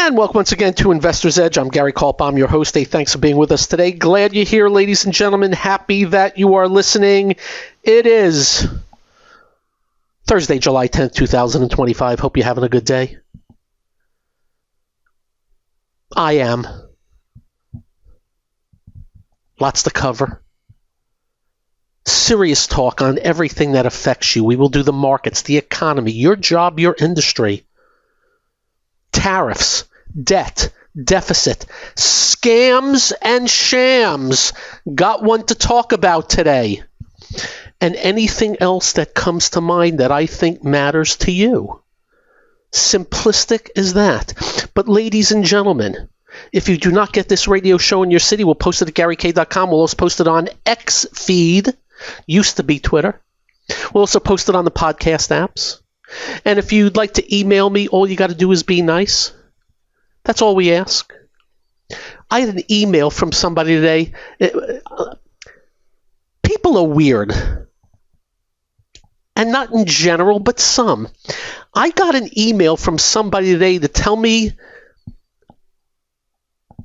And welcome once again to Investor's Edge. I'm Gary Kaltbaum, your host. Hey, thanks for being with us today. Glad you're here, ladies and gentlemen. Happy that you are listening. It is Thursday, July 10th, 2025. Hope you're having a good day. I am. Lots to cover. Serious talk on everything that affects you. We will do the markets, the economy, your job, your industry. Tariffs, debt, deficit, scams and shams. Got one to talk about today. And anything else that comes to mind that I think matters to you. Simplistic as that. But ladies and gentlemen, if you do not get this radio show in your city, we'll post it at GaryK.com. We'll also post it on X feed. Used to be Twitter. We'll also post it on the podcast apps. And if you'd like to email me, all you got to do is be nice. That's all we ask. I had an email from somebody today. People are weird. And not in general, but some. I got an email from somebody today to tell me,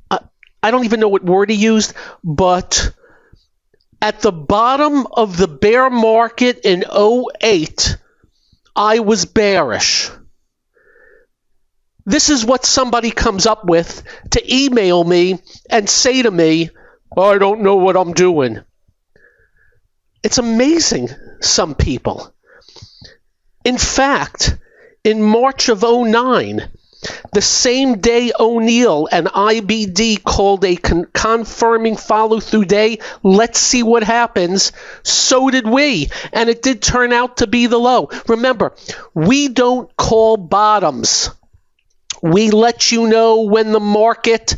I don't even know what word he used, but at the bottom of the bear market in 2008, I was bearish. This is what somebody comes up with to email me and say to me, I don't know what I'm doing. It's amazing, some people. In fact, in March of 2009, the same day O'Neill and IBD called a confirming follow-through day, let's see what happens, so did we. And it did turn out to be the low. Remember, we don't call bottoms. We let you know when the market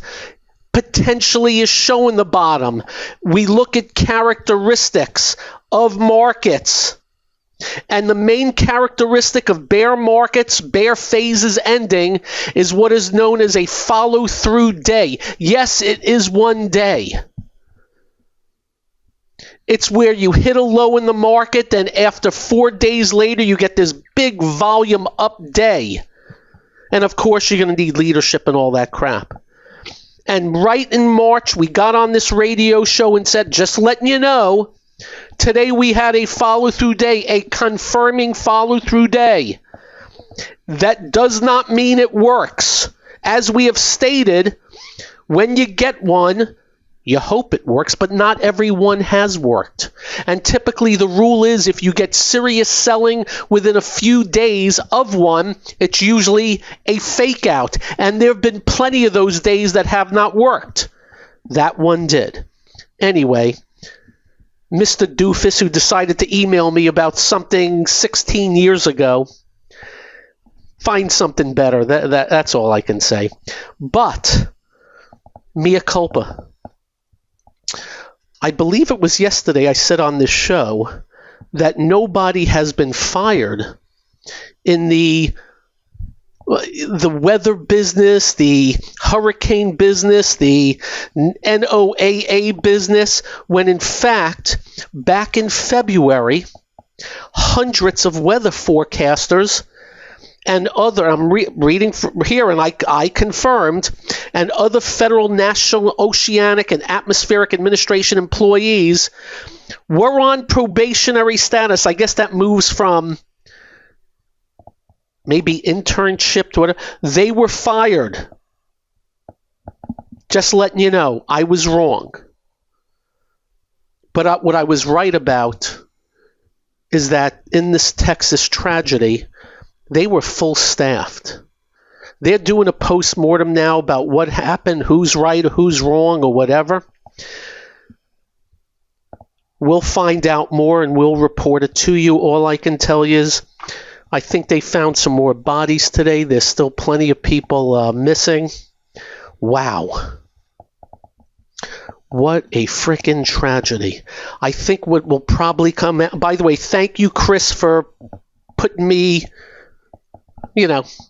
potentially is showing the bottom. We look at characteristics of markets. And the main characteristic of bear markets, bear phases ending, is what is known as a follow-through day. Yes, it is one day. It's where you hit a low in the market, then after 4 days later, you get this big volume up day. And of course, you're going to need leadership and all that crap. And right in March, we got on this radio show and said, just letting you know, today we had a follow-through day, a confirming follow-through day. That does not mean it works. As we have stated, when you get one, you hope it works, but not everyone has worked. And typically the rule is if you get serious selling within a few days of one, it's usually a fake out. And there have been plenty of those days that have not worked. That one did. Anyway, Mr. Doofus, who decided to email me about something 16 years ago, find something better. That's all I can say. But, mea culpa. I believe it was yesterday I said on this show that nobody has been fired in the weather business, the hurricane business, the NOAA business, when in fact, back in February, hundreds of weather forecasters and other, I'm reading from here, and I confirmed, and other federal, national, oceanic, and atmospheric administration employees were on probationary status. I guess that moves from maybe internship to whatever. They were fired. Just letting you know, I was wrong. But what I was right about is that in this Texas tragedy, they were full-staffed. They're doing a post-mortem now about what happened, who's right or who's wrong or whatever. We'll find out more and we'll report it to you. All I can tell you is I think they found some more bodies today. There's still plenty of people missing. Wow. What a freaking tragedy. I think what will probably come out, by the way, thank you, Chris, for putting me,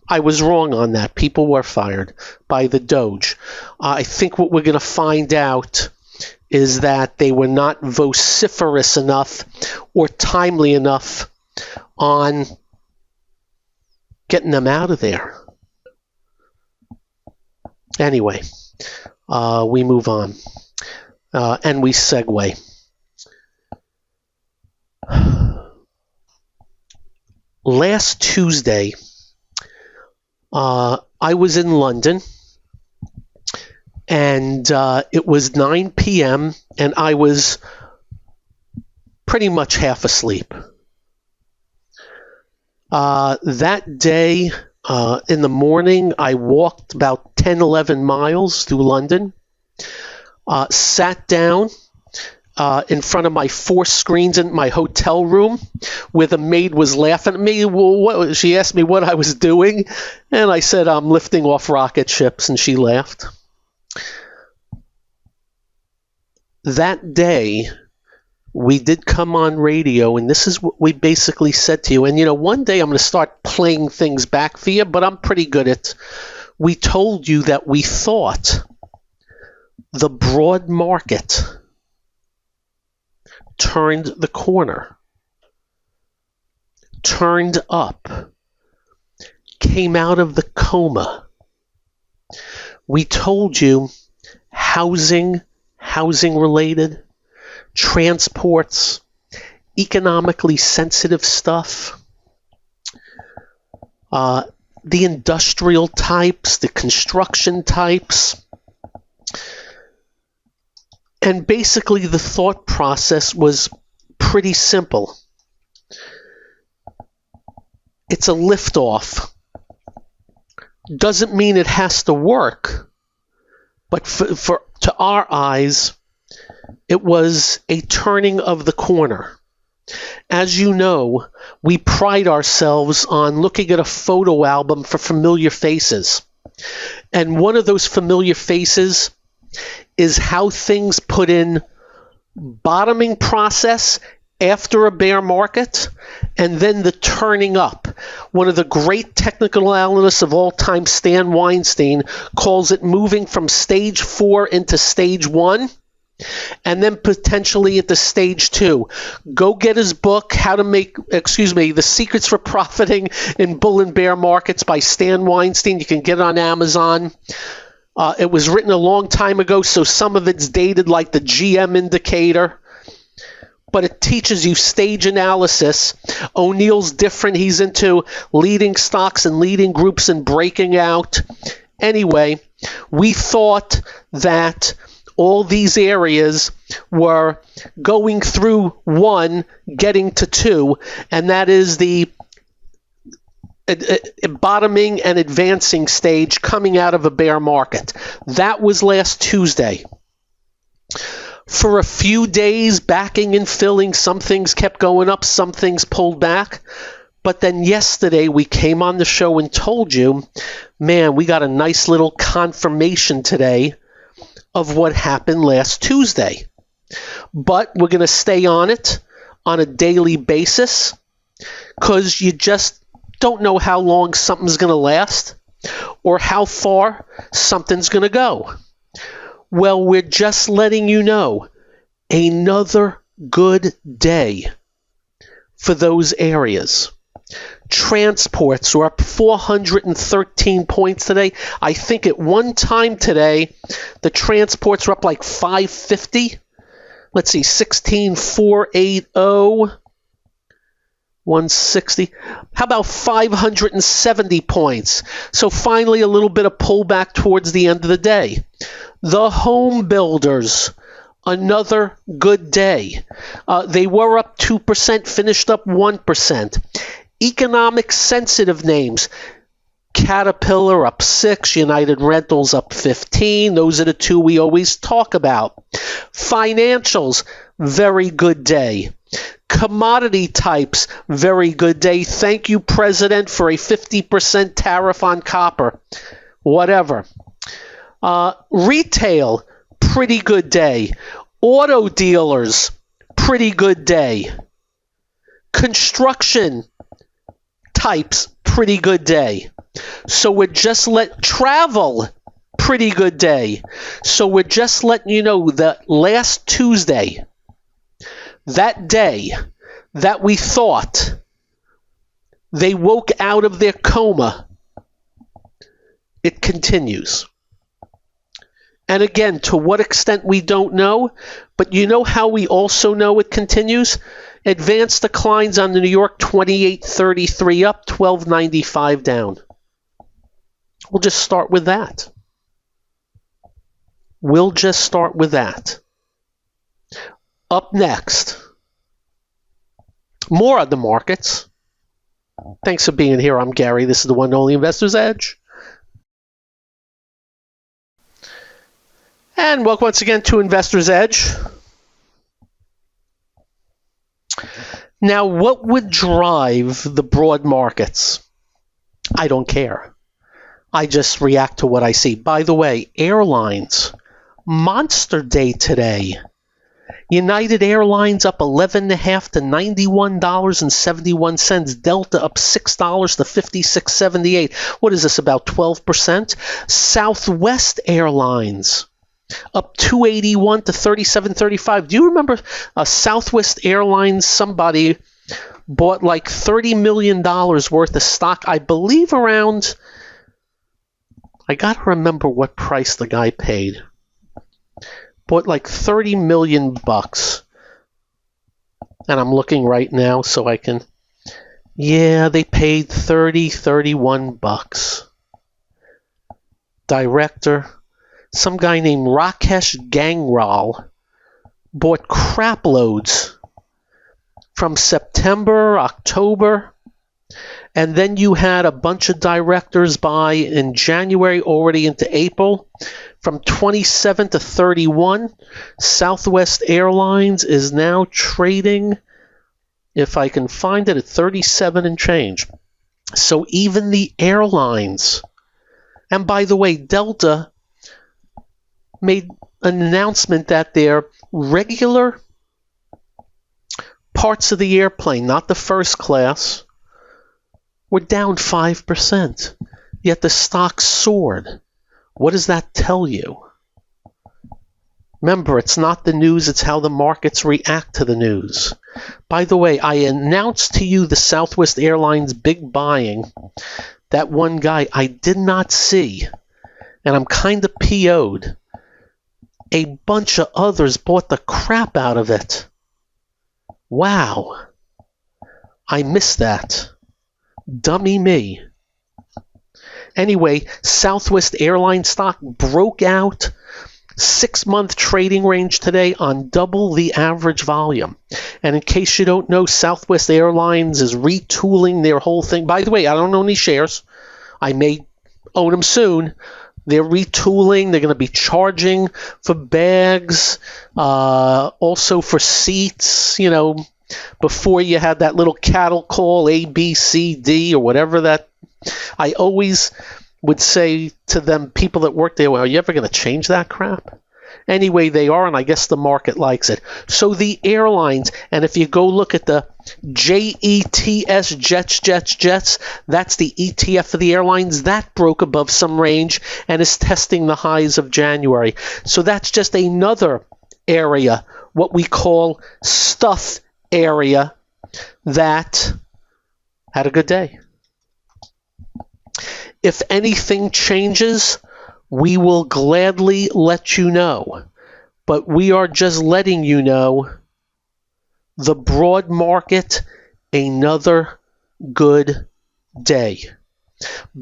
I was wrong on that. People were fired by the Doge. I think what we're going to find out is that they were not vociferous enough or timely enough on getting them out of there. Anyway, we move on and we segue. Last Tuesday, I was in London, and it was 9 p.m., and I was pretty much half asleep. That day, in the morning, I walked about 10, 11 miles through London, sat down in front of my 4 screens in my hotel room, where the maid was laughing at me. Well, she asked me what I was doing, and I said, I'm lifting off rocket ships, and she laughed. That day, we did come on radio, and this is what we basically said to you. And, one day I'm going to start playing things back for you, but I'm pretty good at. We told you that we thought the broad market turned the corner, turned up, came out of the coma. We told you housing related, transports, economically sensitive stuff, the industrial types, the construction types. And basically the thought process was pretty simple. It's a liftoff. Doesn't mean it has to work, but to our eyes, it was a turning of the corner. As you know, we pride ourselves on looking at a photo album for familiar faces. And one of those familiar faces is how things put in bottoming process after a bear market, and then the turning up. One of the great technical analysts of all time, Stan Weinstein, calls it moving from stage 4 into stage 1, and then potentially into stage 2. Go get his book, The Secrets for Profiting in Bull and Bear Markets by Stan Weinstein. You can get it on Amazon. It was written a long time ago, so some of it's dated, like the GM indicator. But it teaches you stage analysis. O'Neill's different. He's into leading stocks and leading groups and breaking out. Anyway, we thought that all these areas were going through 1, getting to 2, and that is the bottoming and advancing stage coming out of a bear market. That was last Tuesday. For a few days, backing and filling, some things kept going up, some things pulled back. But then yesterday, we came on the show and told you, man, we got a nice little confirmation today of what happened last Tuesday. But we're going to stay on it on a daily basis, because you just don't know how long something's going to last or how far something's going to go. Well, we're just letting you know, another good day for those areas. Transports were up 413 points today. I think at one time today, the transports were up like 550. Let's see, 16,480. 160. How about 570 points? So finally a little bit of pullback towards the end of the day. The home builders, another good day. They were up 2%, finished up 1%. Economic sensitive names. Caterpillar up 6, United Rentals up 15. Those are the two we always talk about. Financials, very good day. Commodity types, very good day. Thank you, President, for a 50% tariff on copper. Whatever. Retail, pretty good day. Auto dealers, pretty good day. Construction types, pretty good day. So we're just travel, pretty good day. So we're just letting you know that last Tuesday, that day that we thought they woke out of their coma, it continues. And again, to what extent we don't know, but you know how we also know it continues? Advanced declines on the New York, 28.33 up, 12.95 down. We'll just start with that. Up next, more on the markets. Thanks for being here. I'm Gary. This is the one and only Investor's Edge. And welcome once again to Investor's Edge. Now, what would drive the broad markets? I don't care. I just react to what I see. By the way, airlines, monster day today. United Airlines up 11.5 to $91.71. Delta up $6 to $56.78. What is this, about 12%? Southwest Airlines up $2.81 to $37.35. Do you remember Southwest Airlines? Somebody bought like $30 million worth of stock, I believe around, I got to remember what price the guy paid. Bought like $30 million bucks. And I'm looking right now so I can, yeah, they paid 31 bucks. Director, some guy named Rakesh Gangral, bought crap loads from September, October, and then you had a bunch of directors buy in January, already into April. From 27 to 31, Southwest Airlines is now trading, if I can find it, at 37 and change. So even the airlines, and by the way, Delta made an announcement that their regular parts of the airplane, not the first class, were down 5%, yet the stock soared. What does that tell you? Remember, it's not the news, it's how the markets react to the news. By the way, I announced to you the Southwest Airlines big buying. That one guy I did not see, and I'm kind of PO'd. A bunch of others bought the crap out of it. Wow. I missed that. Dummy me. Anyway, Southwest Airlines stock broke out 6-month trading range today on double the average volume. And in case you don't know, Southwest Airlines is retooling their whole thing. By the way, I don't own any shares. I may own them soon. They're retooling. They're going to be charging for bags, also for seats. You know, before you had that little cattle call, A, B, C, D, or whatever that. I always would say to them, people that work there, well, are you ever going to change that crap? Anyway, they are, and I guess the market likes it. So the airlines, and if you go look at the JETS, Jets, that's the ETF for the airlines, that broke above some range and is testing the highs of January. So that's just another area, what we call stuff area, that had a good day. If anything changes, we will gladly let you know. But we are just letting you know the broad market, another good day.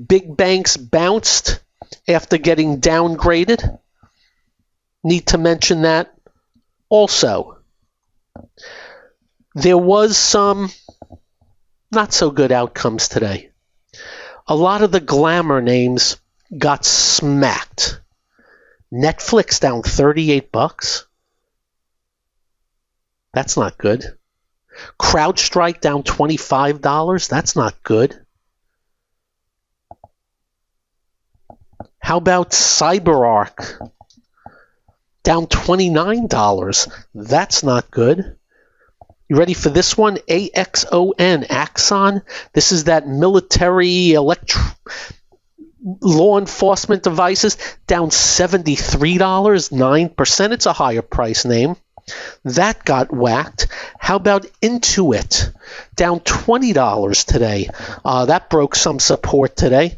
Big banks bounced after getting downgraded. Need to mention that also. There was some not so good outcomes today. A lot of the glamour names got smacked. Netflix down 38 bucks. That's not good. CrowdStrike down $25. That's not good. How about CyberArk down $29? That's not good. You ready for this one? AXON, Axon. This is that military law enforcement devices, down $73, 9%. It's a higher price name. That got whacked. How about Intuit? Down $20 today. That broke some support today.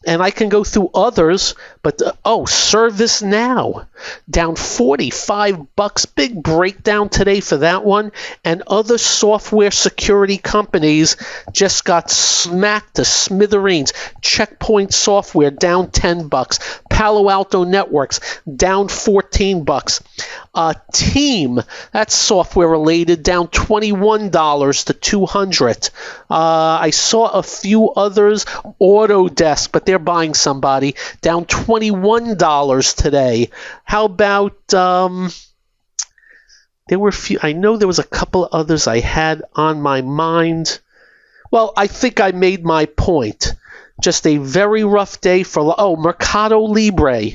And I can go through others, but ServiceNow down $45. Big breakdown today for that one. And other software security companies just got smacked to smithereens. Checkpoint Software down $10. Palo Alto Networks down $14. Team, that's software related, down $21 to $200. I saw a few others. Autodesk, but they're buying somebody, down $21 today. How about there were a few. I know there was a couple of others I had on my mind. Well, I think I made my point. Just a very rough day for Mercado Libre,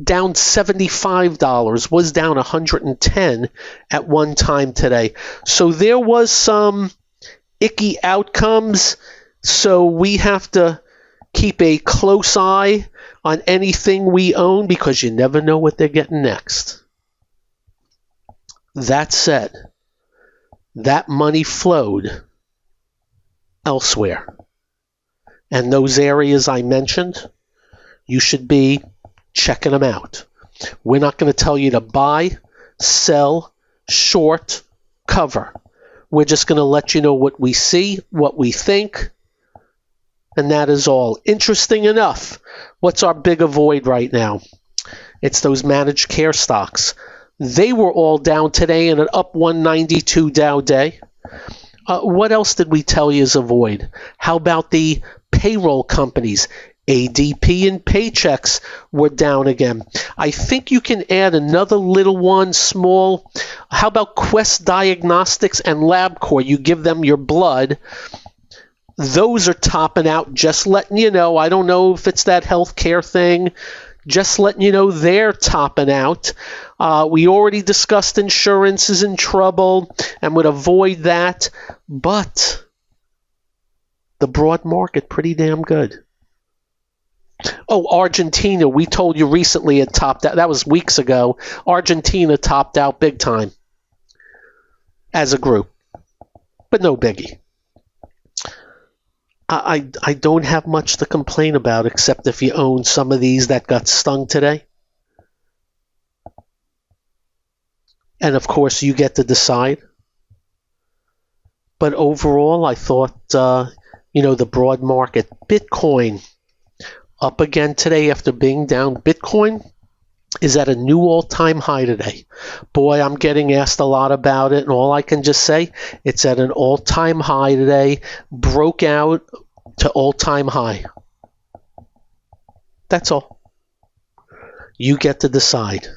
down $75, was down $110 at one time today. So there was some icky outcomes. So we have to keep a close eye on anything we own because you never know what they're getting next. That said, that money flowed elsewhere. And those areas I mentioned, you should be checking them out. We're not going to tell you to buy, sell, short, cover. We're just going to let you know what we see, what we think, and that is all. Interesting enough, what's our big avoid right now? It's those managed care stocks. They were all down today in an up 192 Dow day. What else did we tell you is avoid? How about the payroll companies? ADP and Paychex were down again. I think you can add another little one, small. How about Quest Diagnostics and LabCorp? You give them your blood. Those are topping out, just letting you know. I don't know if it's that healthcare thing. Just letting you know they're topping out. We already discussed insurance is in trouble and would avoid that. But the broad market, pretty damn good. Argentina, we told you recently it topped out. That was weeks ago. Argentina topped out big time as a group. But no biggie. I don't have much to complain about except if you own some of these that got stung today. And of course, you get to decide. But overall, I thought, the broad market. Bitcoin up again today after being down. Bitcoin is at a new all-time high today. Boy, I'm getting asked a lot about it, and all I can just say, it's at an all-time high today, broke out to all-time high. That's all. You get to decide.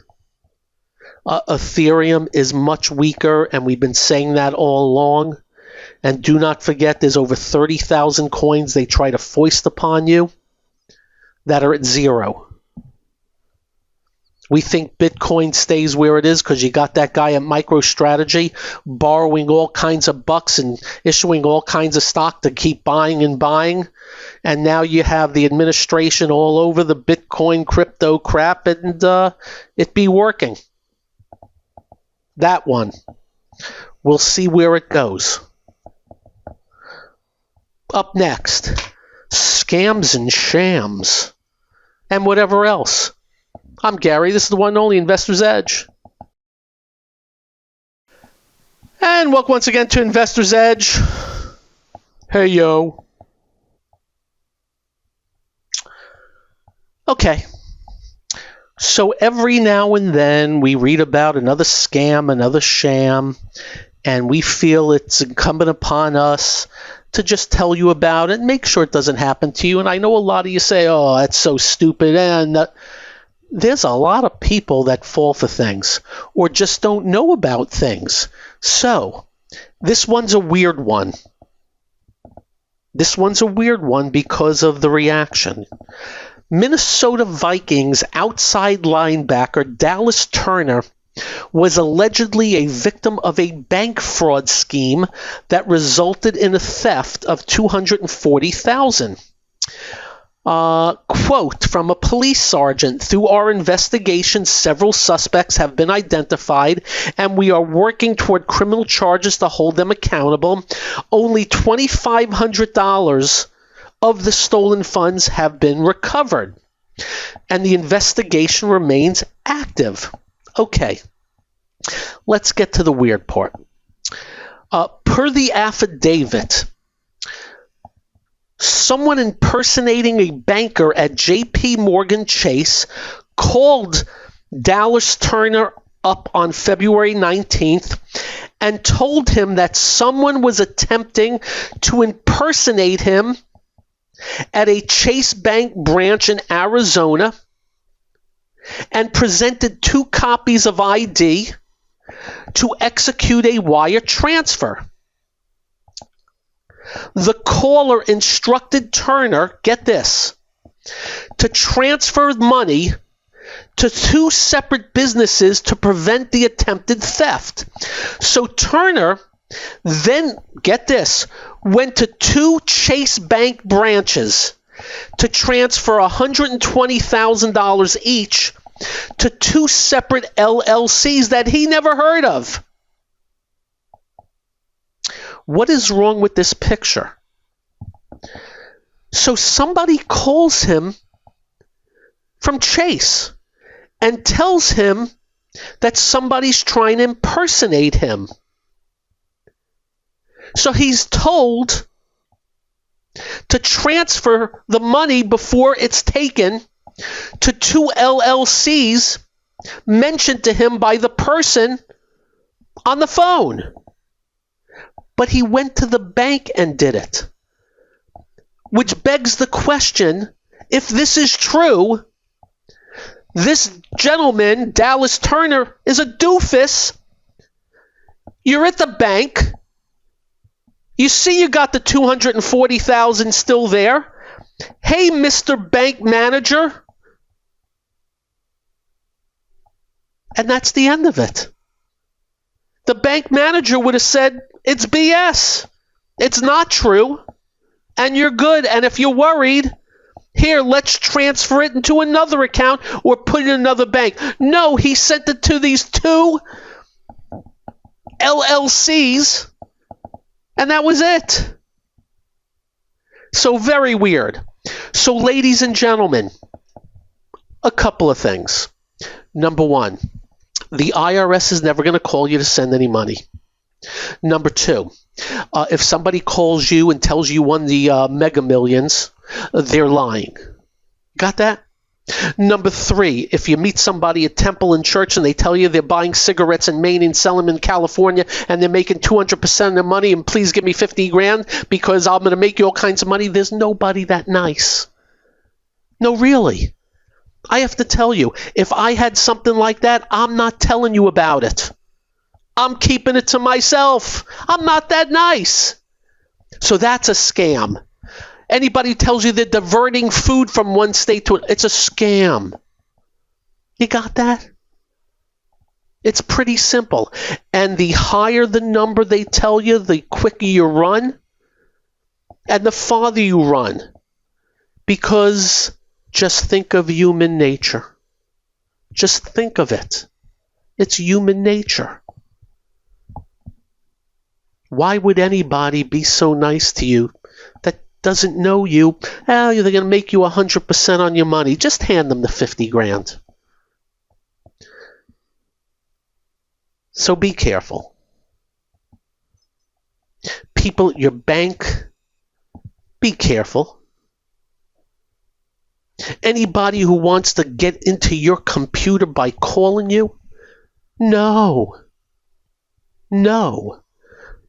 Ethereum is much weaker, and we've been saying that all along. And do not forget, there's over 30,000 coins they try to foist upon you that are at zero. We think Bitcoin stays where it is because you got that guy at MicroStrategy borrowing all kinds of bucks and issuing all kinds of stock to keep buying and buying. And now you have the administration all over the Bitcoin crypto crap, and it be working. That one. We'll see where it goes. Up next, scams and shams and whatever else. I'm Gary. This is the one and only Investor's Edge. And welcome once again to Investor's Edge. Hey, yo. Okay. So every now and then we read about another scam, another sham, and we feel it's incumbent upon us to just tell you about it and make sure it doesn't happen to you. And I know a lot of you say, oh, that's so stupid. And there's a lot of people that fall for things or just don't know about things. So this one's a weird one. This one's a weird one because of the reaction. Minnesota Vikings outside linebacker Dallas Turner was allegedly a victim of a bank fraud scheme that resulted in a theft of $240,000. Quote from a police sergeant, through our investigation, several suspects have been identified and we are working toward criminal charges to hold them accountable. Only $2,500 of the stolen funds have been recovered, and the investigation remains active. Okay, let's get to the weird part. Per the affidavit, someone impersonating a banker at J.P. Morgan Chase called Dallas Turner up on February 19th and told him that someone was attempting to impersonate him at a Chase Bank branch in Arizona and presented 2 copies of ID to execute a wire transfer. The caller instructed Turner, get this, to transfer money to 2 separate businesses to prevent the attempted theft. So Turner then, get this, went to 2 Chase Bank branches to transfer $120,000 each to 2 separate LLCs that he never heard of. What is wrong with this picture? So somebody calls him from Chase and tells him that somebody's trying to impersonate him. So he's told to transfer the money before it's taken to 2 LLCs mentioned to him by the person on the phone. But he went to the bank and did it. Which begs the question, if this is true, this gentleman, Dallas Turner, is a doofus. You're at the bank. You see you got the $240,000 still there. Hey, Mr. Bank Manager. And that's the end of it. The bank manager would have said, it's BS. It's not true. And you're good. And if you're worried, here, let's transfer it into another account or put it in another bank. No, he sent it to these 2 LLCs, and that was it. So very weird. So ladies and gentlemen, a couple of things. Number 1, the IRS is never going to call you to send any money. Number 2, if somebody calls you and tells you won the Mega Millions, they're lying. Got that? Number 3, if you meet somebody at Temple and Church and they tell you they're buying cigarettes in Maine and selling them in California and they're making 200% of their money and please give me 50 grand because I'm going to make you all kinds of money, there's nobody that nice. No, really. I have to tell you, if I had something like that, I'm not telling you about it. I'm keeping it to myself. I'm not that nice. So that's a scam. Anybody who tells you they're diverting food from one state to another, it's a scam. You got that? It's pretty simple. And the higher the number they tell you, the quicker you run and the farther you run. Because just think of human nature. Just think of it. It's human nature. Why would anybody be so nice to you that doesn't know you? Oh, they're going to make you 100% on your money. Just hand them the 50 grand. So be careful. People at your bank, be careful. Anybody who wants to get into your computer by calling you, no.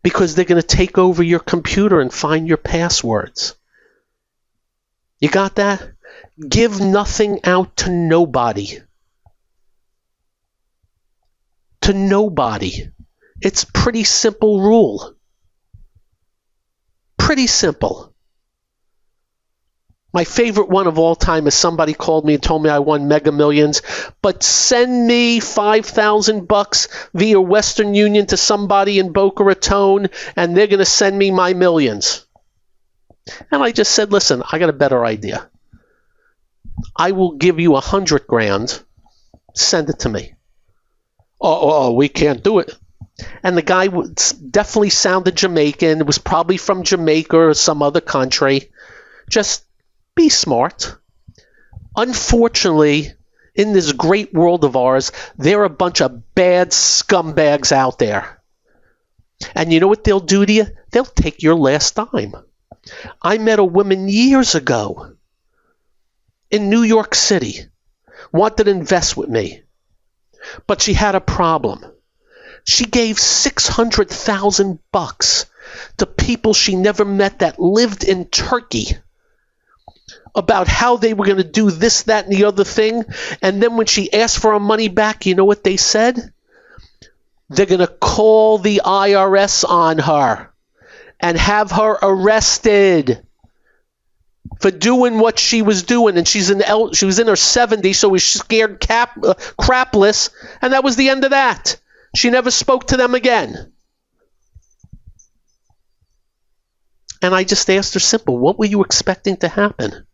Because they're going to take over your computer and find your passwords. You got that? Give nothing out to nobody. To nobody. It's pretty simple rule. Pretty simple. My favorite one of all time is somebody called me and told me I won Mega Millions, but send me $5,000 via Western Union to somebody in Boca Raton, and they're going to send me my millions. And I just said, listen, I got a better idea. I will give you 100 grand. Send it to me. Oh, we can't do it. And the guy definitely sounded Jamaican. It was probably from Jamaica or some other country. Just be smart. Unfortunately, in this great world of ours, there are a bunch of bad scumbags out there. And you know what they'll do to you? They'll take your last dime. I met a woman years ago in New York City, wanted to invest with me, but she had a problem. She gave $600,000 to people she never met that lived in Turkey about how they were going to do this, that, and the other thing. And then when she asked for her money back, you know what they said? They're going to call the IRS on her and have her arrested for doing what she was doing. And she was in her 70s, so was scared crapless, and that was the end of that. She never spoke to them again. And I just asked her simple, what were you expecting to happen?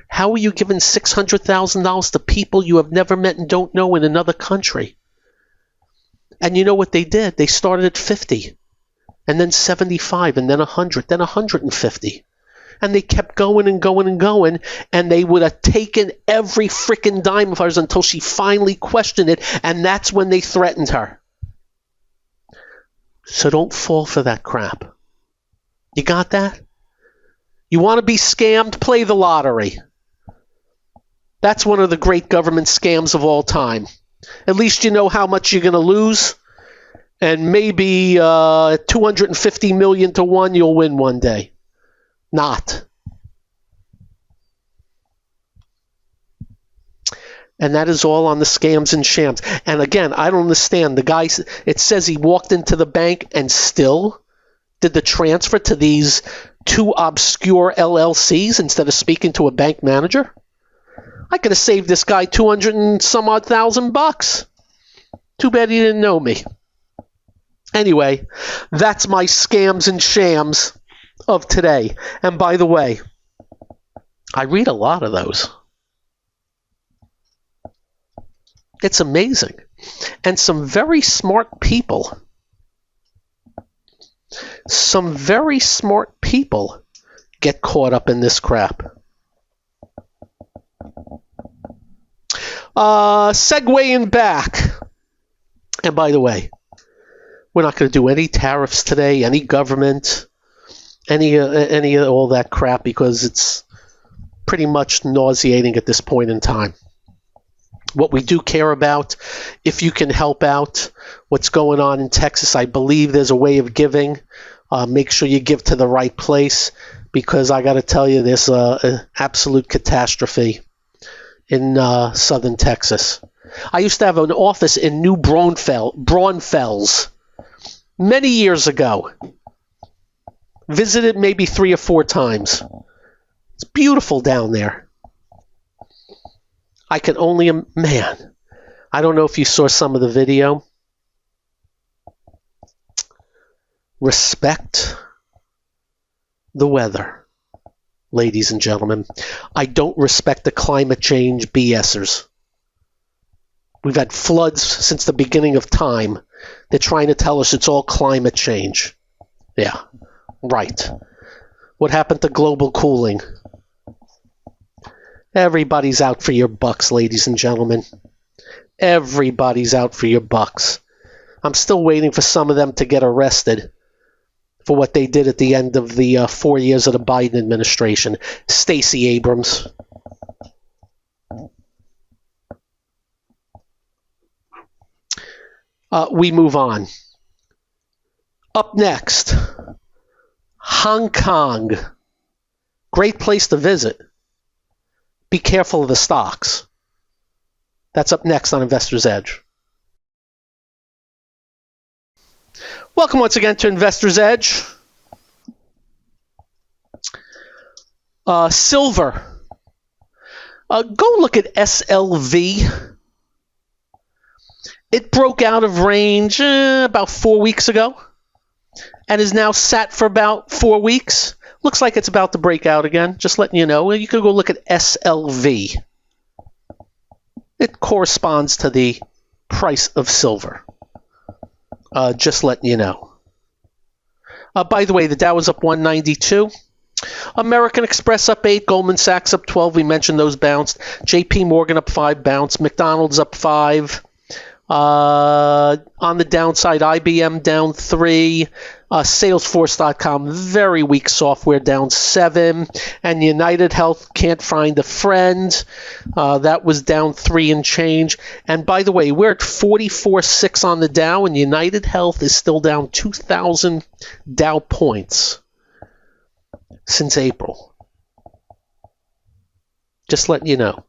How are you giving $600,000 to people you have never met and don't know in another country? And you know what they did? They started at 50, and then 75, and then 100, then 150. And they kept going and going and going, and they would have taken every freaking dime of hers until she finally questioned it, and that's when they threatened her. So don't fall for that crap. You got that? You want to be scammed? Play the lottery. That's one of the great government scams of all time. At least you know how much you're going to lose, and maybe 250 million to 1 you'll win one day. Not. And that is all on the scams and shams. And again, I don't understand. The guy, it says he walked into the bank and still did the transfer to these two obscure LLCs instead of speaking to a bank manager. I could have saved this guy 200 and some odd thousand bucks. Too bad he didn't know me. Anyway, that's my scams and shams of today. And by the way, I read a lot of those. It's amazing. And some very smart people. Some very smart people get caught up in this crap. Segueing back. And by the way, we're not going to do any tariffs today, any government, any of all that crap, because it's pretty much nauseating at this point in time. What we do care about, if you can help out what's going on in Texas, I believe there's a way of giving. Make sure you give to the right place, because I got to tell you, there's an absolute catastrophe in southern Texas. I used to have an office in New Braunfels many years ago. Visited maybe 3 or 4 times. It's beautiful down there. I can only, man, I don't know if you saw some of the video. Respect the weather, ladies and gentlemen. I don't respect the climate change BSers. We've had floods since the beginning of time. They're trying to tell us it's all climate change. Yeah, right. What happened to global cooling? Everybody's out for your bucks, ladies and gentlemen. Everybody's out for your bucks. I'm still waiting for some of them to get arrested for what they did at the end of the 4 years of the Biden administration. Stacey Abrams. We move on. Up next, Hong Kong. Great place to visit. Be careful of the stocks. That's up next on Investor's Edge. Welcome once again to Investor's Edge. Silver. Go look at SLV. It broke out of range about 4 weeks ago and is now sat for about 4 weeks. Looks like it's about to break out again. Just letting you know. You can go look at SLV. It corresponds to the price of silver. Just letting you know. By the way, the Dow was up 192. American Express up 8, Goldman Sachs up 12. We mentioned those bounced. JP Morgan up 5, bounced. McDonald's up 5. On the downside, IBM down 3. Salesforce.com, very weak software, down 7. And United Health, can't find a friend. That was down 3 and change. And by the way, we're at 44.6 on the Dow, and United Health is still down 2,000 Dow points since April. Just letting you know.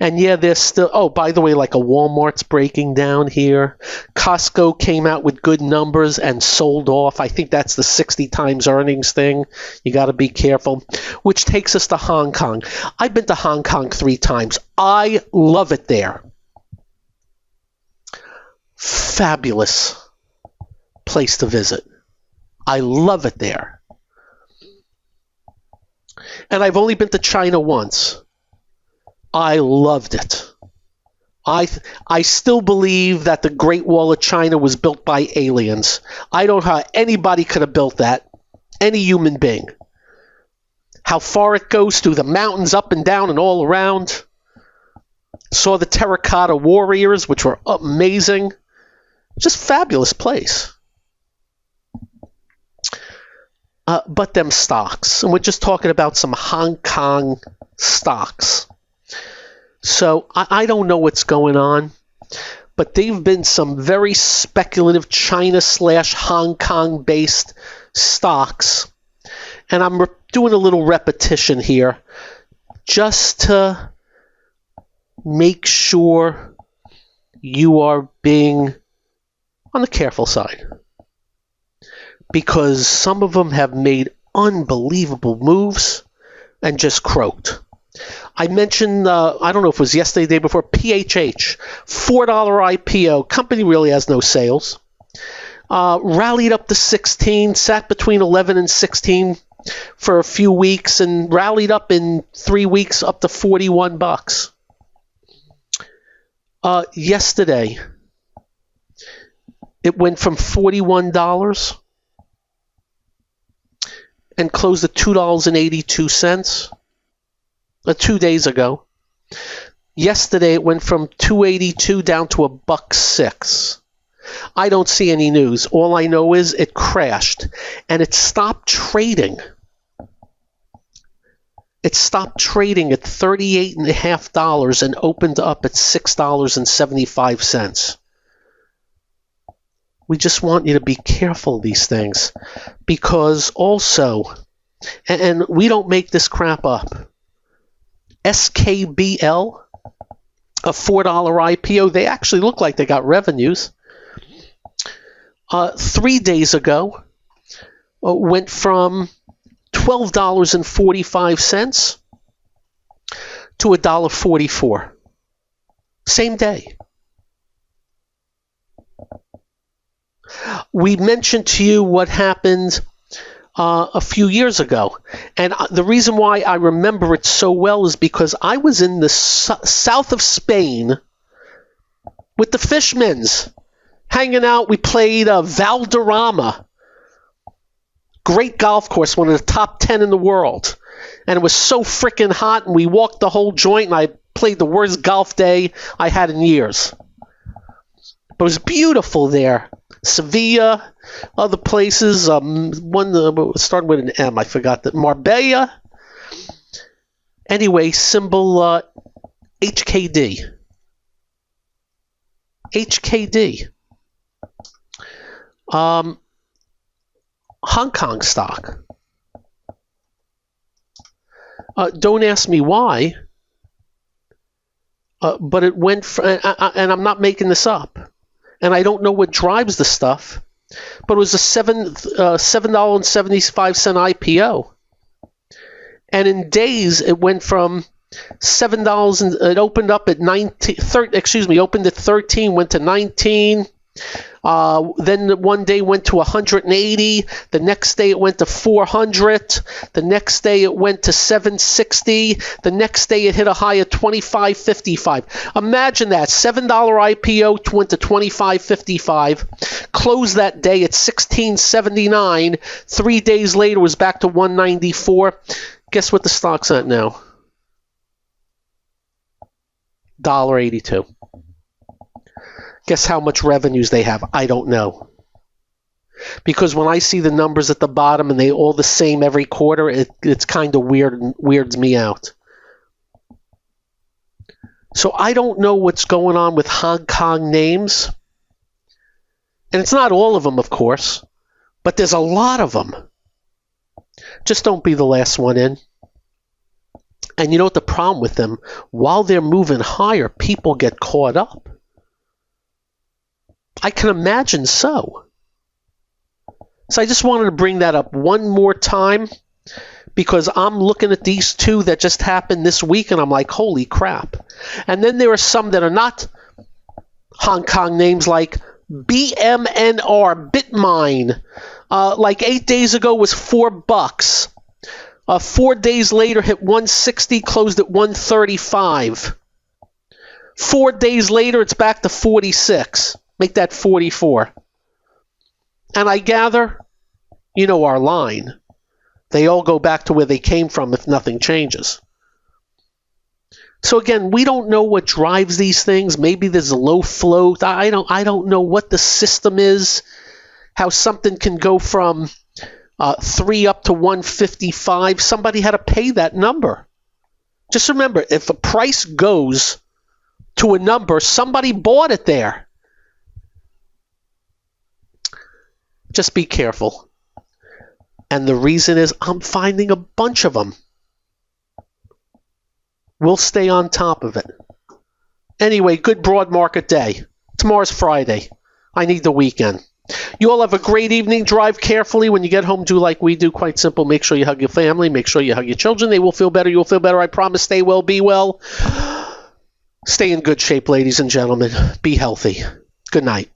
And yeah, there's still, oh, by the way, like a Walmart's breaking down here. Costco came out with good numbers and sold off. I think that's the 60 times earnings thing. You got to be careful. Which takes us to Hong Kong. I've been to Hong Kong 3 times. I love it there. Fabulous place to visit. I love it there. And I've only been to China once. I loved it. I still believe that the Great Wall of China was built by aliens. I don't know how anybody could have built that. Any human being. How far it goes through the mountains, up and down and all around. Saw the terracotta warriors, which were amazing. Just fabulous place. But them stocks. And we're just talking about some Hong Kong stocks. So I don't know what's going on, but they've been some very speculative China/Hong Kong based stocks. And I'm doing a little repetition here just to make sure you are being on the careful side. Because some of them have made unbelievable moves and just croaked. I mentioned, I don't know if it was yesterday, the day before, PHH, $4 IPO. Company really has no sales. Rallied up to 16, sat between 11 and 16 for a few weeks, and rallied up in 3 weeks up to $41. Yesterday, it went from $41 and closed at $2.82. 2 days ago. Yesterday it went from $2.82 down to $1.06. I don't see any news. All I know is it crashed and it stopped trading. It stopped trading at $38.50 and opened up at $6.75. We just want you to be careful of these things because also, and we don't make this crap up, SKBL, a $4 IPO, they actually look like they got revenues. 3 days ago, went from $12.45 to $1.44. Same day. We mentioned to you what happened a few years ago. And the reason why I remember it so well is because I was in the south of Spain with the Fishmans, hanging out. We played Valderrama. Great golf course, one of the top 10 in the world. And it was so freaking hot, and we walked the whole joint, and I played the worst golf day I had in years. But it was beautiful there. Sevilla, other places, one started with an M, I forgot that. Marbella. Anyway, symbol HKD. HKD. Hong Kong stock. Don't ask me why, but it went, and I'm not making this up. And I don't know what drives the stuff, but it was a $7.75 IPO. And in days, it went from $7 and it opened up at opened at 13, went to 19, Then one day went to 180. The next day it went to 400. The next day it went to 760. The next day it hit a high of 25.55. Imagine that. $7 IPO went to 25.55. Closed that day at 16.79. 3 days later was back to 194. Guess what the stock's at now? $1.82. Guess how much revenues they have? I don't know. Because when I see the numbers at the bottom and they all the same every quarter, it's kind of weird and weirds me out. So I don't know what's going on with Hong Kong names. And it's not all of them, of course, but there's a lot of them. Just don't be the last one in. And you know what the problem with them? While they're moving higher, people get caught up. I can imagine so. So I just wanted to bring that up one more time because I'm looking at these two that just happened this week and I'm like, holy crap. And then there are some that are not Hong Kong names like BMNR, Bitmine. Like 8 days ago was $4. 4 days later hit 160, closed at 135. 4 days later it's back to 46. Make that 44. And I gather, you know our line. They all go back to where they came from if nothing changes. So again, we don't know what drives these things. Maybe there's a low float. I don't know what the system is. How something can go from 3 up to 155. Somebody had to pay that number. Just remember, if a price goes to a number, somebody bought it there. Just be careful. And the reason is I'm finding a bunch of them. We'll stay on top of it. Anyway, good broad market day. Tomorrow's Friday. I need the weekend. You all have a great evening. Drive carefully. When you get home, do like we do. Quite simple. Make sure you hug your family. Make sure you hug your children. They will feel better. You'll feel better. I promise. Stay well. Be well. Stay in good shape, ladies and gentlemen. Be healthy. Good night.